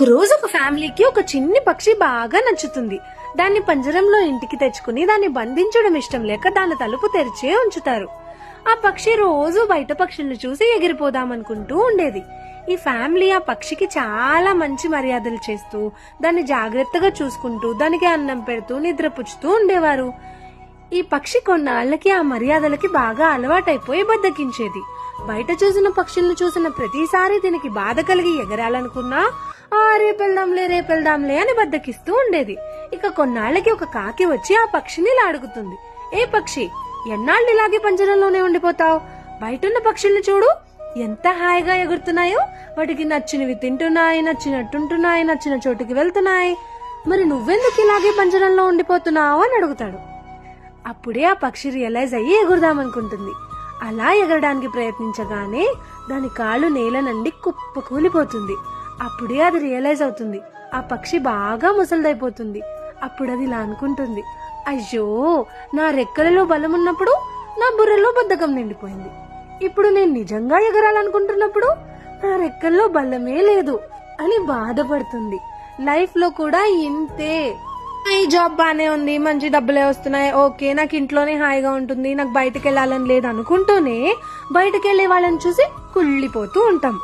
ఒకరోజు ఒక ఫ్యామిలీకి ఒక చిన్ని పక్షి బాగా నచ్చుతుంది. దాన్ని పంజరంలో ఇంటికి తెచ్చుకుని దాన్ని బంధించడం ఇష్టం లేక దాని తలుపు తెరిచే ఉంచుతారు. ఆ పక్షి రోజు బయట పక్షులను చూసి ఎగిరిపోదామనుకుంటూ ఉండేది. ఈ ఫ్యామిలీ ఆ పక్షికి చాలా మంచి మర్యాదలు చేస్తూ దాన్ని జాగ్రత్తగా చూసుకుంటూ దానికి అన్నం పెడుతూ నిద్రపుచ్చుతూ ఉండేవారు. ఈ పక్షి కొన్నాళ్లకి ఆ మర్యాదలకి బాగా అలవాటైపోయి బద్దకించేది. బయట చూసిన పక్షులను చూసిన ప్రతిసారి దీనికి బాధ కలిగి ఎగరాలనుకున్నా రేపెళ్దాంలే అని బద్దకిస్తూ ఉండేది. ఇక కొన్నాళ్లకి ఒక కాకి వచ్చి ఆ పక్షిని లాడుగుతుంది. ఏ పక్షి, ఎన్నాళ్ళు ఇలాగే పంజరంలోనే ఉండిపోతావు? బయటున్న పక్షుల్ని చూడు, ఎంత హాయిగా ఎగురుతున్నాయో. వాటికి నచ్చినవి తింటున్నాయి, నచ్చినట్టుంటున్నాయి, నచ్చిన చోటుకి వెళ్తున్నాయి. మరి నువ్వెందుకు ఇలాగే పంజరంలో ఉండిపోతున్నావు అని అడుగుతాడు. అప్పుడే ఆ పక్షి రియలైజ్ అయ్యి ఎగురుదామనుకుంటుంది. అలా ఎగరడానికి ప్రయత్నించగానే దాని కాళ్ళు నేల నుండి కుప్పకూలిపోతుంది. అప్పుడే అది రియలైజ్ అవుతుంది, ఆ పక్షి బాగా ముసలిదైపోతుంది. అప్పుడు అది ఇలా అనుకుంటుంది, అయ్యో, నా రెక్కలలో బలం ఉన్నప్పుడు నా బుర్రలో బద్ధకం నిండిపోయింది. ఇప్పుడు నేను నిజంగా ఎగరాలనుకుంటున్నప్పుడు నా రెక్కల్లో బలమే లేదు అని బాధపడుతుంది. లైఫ్ లో కూడా ఇంతే. ఈ జాబ్ బానే ఉంది, మంచి డబ్బులే వస్తున్నాయి, ఓకే, నాకు ఇంట్లోనే హాయిగా ఉంటుంది, నాకు బయటకు వెళ్ళాలని లేదు అనుకుంటూనే బయటకు వెళ్లే వాళ్ళని చూసి కుళ్ళిపోతూ ఉంటాం.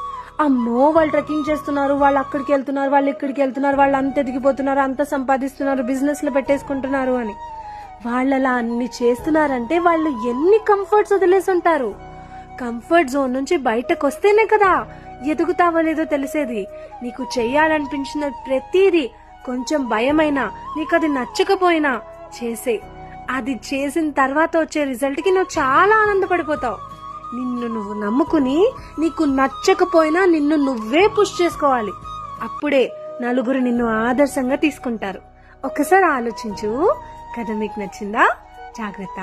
అమ్మో, వాళ్ళు ట్రెక్కింగ్ చేస్తున్నారు, వాళ్ళు అక్కడికి వెళ్తున్నారు, వాళ్ళు ఇక్కడికి వెళ్తున్నారు, వాళ్ళు అంత ఎదిగిపోతున్నారు, అంత సంపాదిస్తున్నారు, బిజినెస్ లో పెట్టేసుకుంటున్నారు అని. వాళ్ళలా అన్ని చేస్తున్నారంటే వాళ్ళు ఎన్ని కంఫర్ట్స్ వదిలేసి ఉంటారు. కంఫర్ట్ జోన్ నుంచి బయటకు వస్తేనే కదా ఎదుగుతావో లేదో తెలిసేది. నీకు చెయ్యాలనిపించిన ప్రతిదీ కొంచెం భయమైనా, నీకు అది నచ్చకపోయినా చేసే. అది చేసిన తర్వాత వచ్చే రిజల్ట్ కి నువ్వు చాలా ఆనందపడిపోతావు. నిన్ను నువ్వు నమ్ముకుని నీకు నచ్చకపోయినా నిన్ను నువ్వే పుష్ చేసుకోవాలి. అప్పుడే నలుగురు నిన్ను ఆదర్శంగా తీసుకుంటారు. ఒకసారి ఆలోచించు. కథ మీకు నచ్చిందా? జాగ్రత్త.